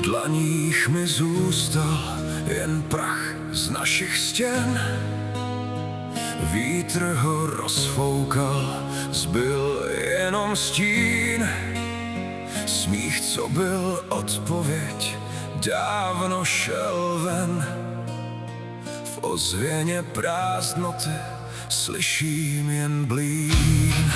V dlaních mi zůstal jen prach z našich stěn. Vítr ho rozfoukal, zbyl jenom stín. Smích, co byl odpověď, dávno šel ven. V ozvěně prázdnoty slyším jen blín.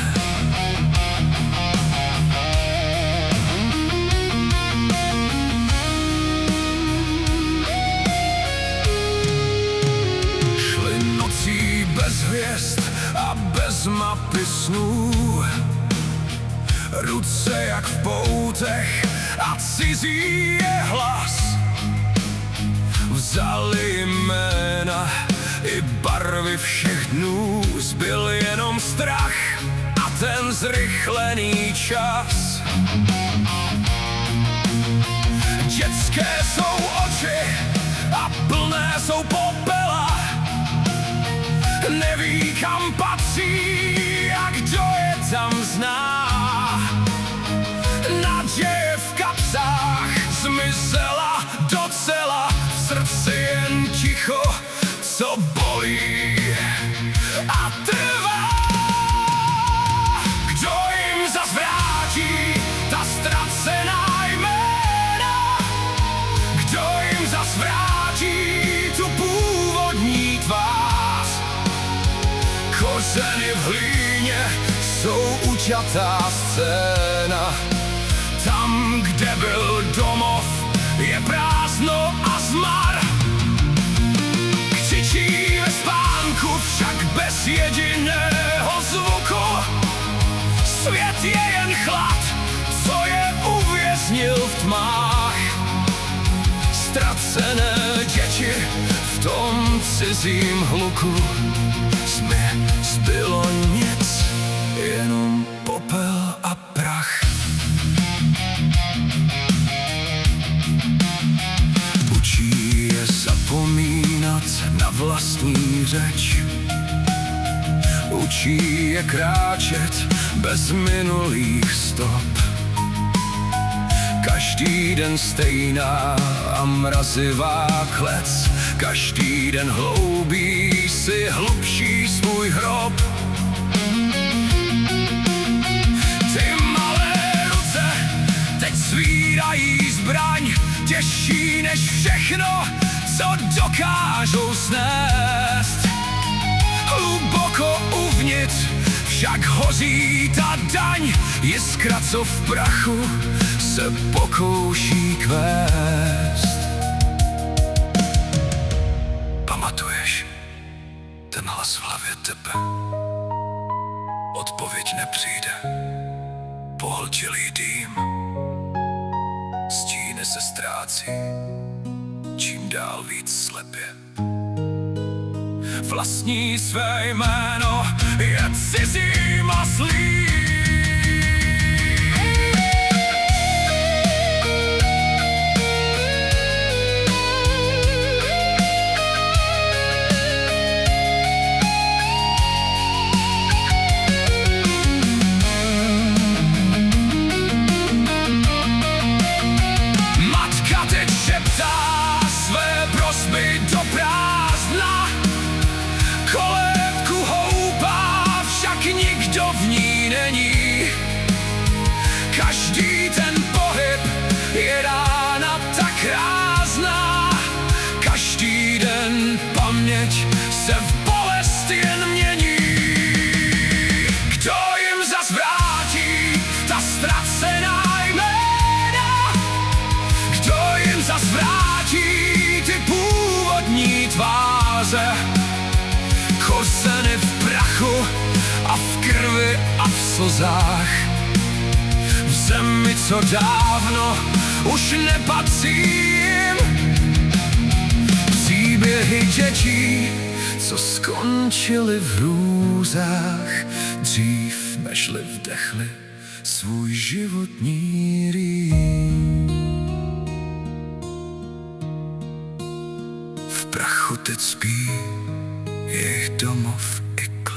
Šli nocí bez hvězd a bez mapy snů, ruce jak v poutech a cizí je hlas. Vzali jména i barvy všech dnů, zbyl jenom strach a ten zrychlený čas. Dětské jsou oči a plné jsou popela, neví kam patří a kdo je tam zná. Naděje v kapsách zmizela docela, v srdci jen ticho, co bolí a trvá. Kdo jim zas vrátí ta ztracená jména? Kdo jim zas vrátí tu původní tvář? Kořeny v hlíně jsou učatá scéna. Tam, kde byl domov, je prázdno a zmar. Křičí ve spánku, však bez jediného zvuku. Svět je jen chlad, co je uvěznil v tmách. Ztracené děti v tom cizím hluku. Z mě zbylo nic, jenom popel a prach. Učí je zapomínat na vlastní řeč, učí je kráčet bez minulých stop. Každý den stejná a mrazivá klec, každý den hloubí si hlubší svůj hrob. Ty malé ruce teď svírají zbraň, těžší než všechno, co dokážou snést. Hluboko uvnitř však hoří ta daň, jiskra, co v prachu se pokouší kvést. Pamatuješ ten hlas v hlavě tebe? Odpověď nepřijde. Pohltilý dým, stíny se ztrácí, čím dál víc slepě. Vlastní své jméno je cizím a zlým. Matka teď šeptá své prosby do prázdna. Kolébku houpá, však nikdo v ní není. Každý ten pohyb je rána tak rázná. Každý den paměť se v bolest jen mění. Kdo jim zas vrátí ta ztracená jména? Kdo jim zas vrátí ty původní tváře? Kořeny v prachu a v krvi a v slzách. V zemi, co dávno už nepatří jim. Příběhy dětí, co skončily v hrůzách, dřív nežli vdechli svůj životní rým. V prachu teď spí jejich domov i klid.